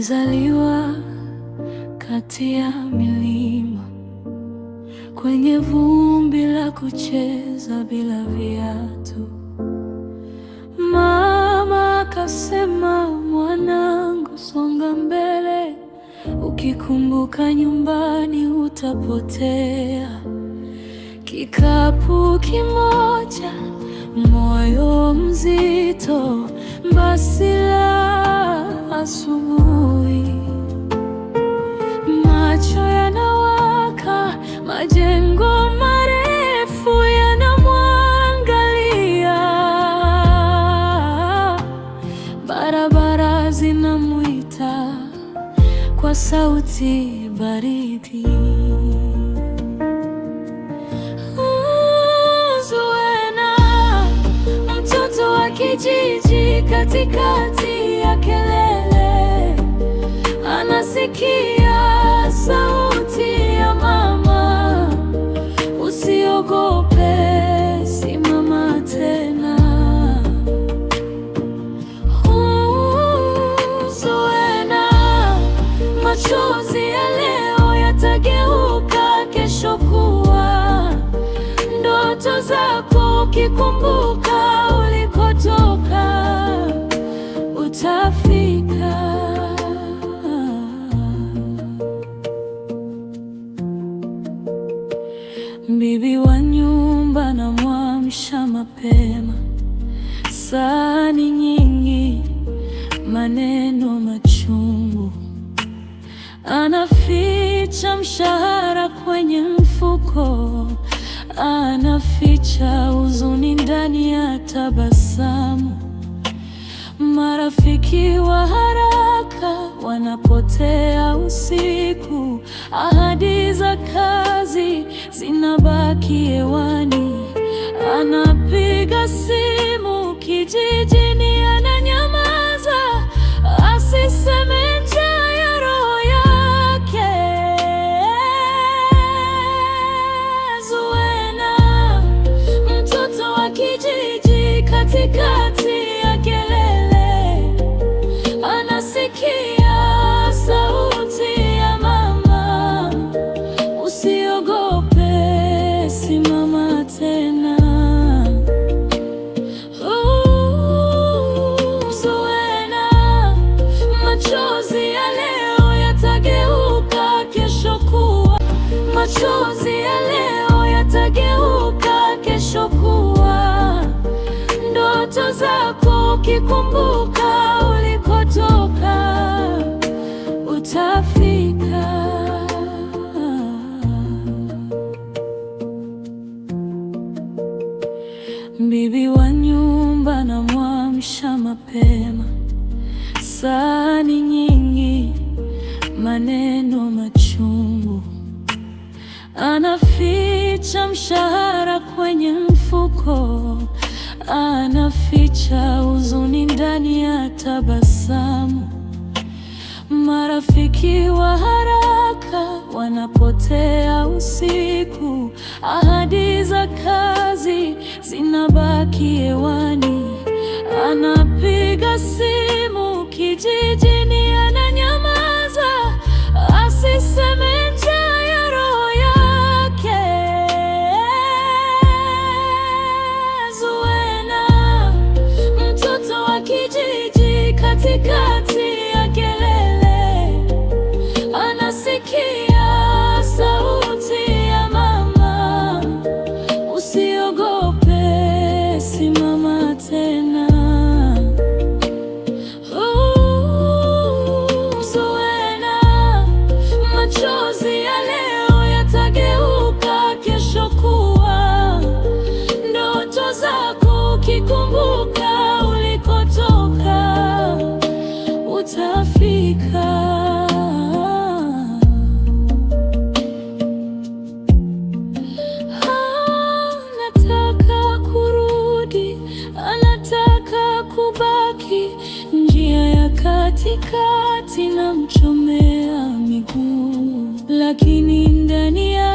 Nilizaliwa kati ya milima, kwenye vumbi la kucheza bila viatu. Mama akasema, mwanangu, songa mbele, ukikumbuka nyumbani utapotea. Kikapu kimoja, moyo mzito, basi la asubuhi. Macho yanawaka, majengo marefu yanamwangalia, barabara zinamuita kwa sauti baridi. Zuena, mtoto wa kijiji, katikati ya kelele, anasikia sauti ya mama, usiogope, simama tena. Zuena, machozi ya leo yatageuka kesho kuwa ndoto zako. Ukikumbuka ulikotoka, utafika. Bibi wa nyumba anamwamsha mapema, sahani nyingi, maneno machungu. Anaficha mshahara kwenye mfuko, anaficha huzuni ndani ya tabasamu. Marafiki wa haraka wanapotea usiku, ahadi za kazi zinabaki hewani. Anapiga simu kijijini, ananyamaza, asiseme njaa ya roho yake. Zuena, mtoto wa kijiji, katikati ya kelele, anasikia sauti ya mama, usiogope, simama tena. Zuena, machozi ya leo yatageuka kesho kuwa, machozi ya leo yatageuka kesho kuwa ndoto zako. Ukikumbuka ulikotoka, utafika. Bibi wa nyumba anamwamsha mapema, sahani nyingi, maneno machungu. Anaficha mshahara kwenye mfuko, anaficha huzuni ndani ya tabasamu. Marafiki wa haraka wanapotea usiku, ahadi za kazi zinabaki hewani. Anapiga simu kijijini, ananyamaza, asiseme njaa ya roho yake. Zuena, mtoto wa kijiji, katikati ya kelele, anasikia sauti ya mama, usiogope, simama tena. Zuena, machozi ya leo yatageuka kesho kuwa ndoto zako. Ukikumbuka ulikotoka, utafika. Anataka kurudi, anataka kubaki, njia ya katikati na mchomea miguu, lakini ndani ya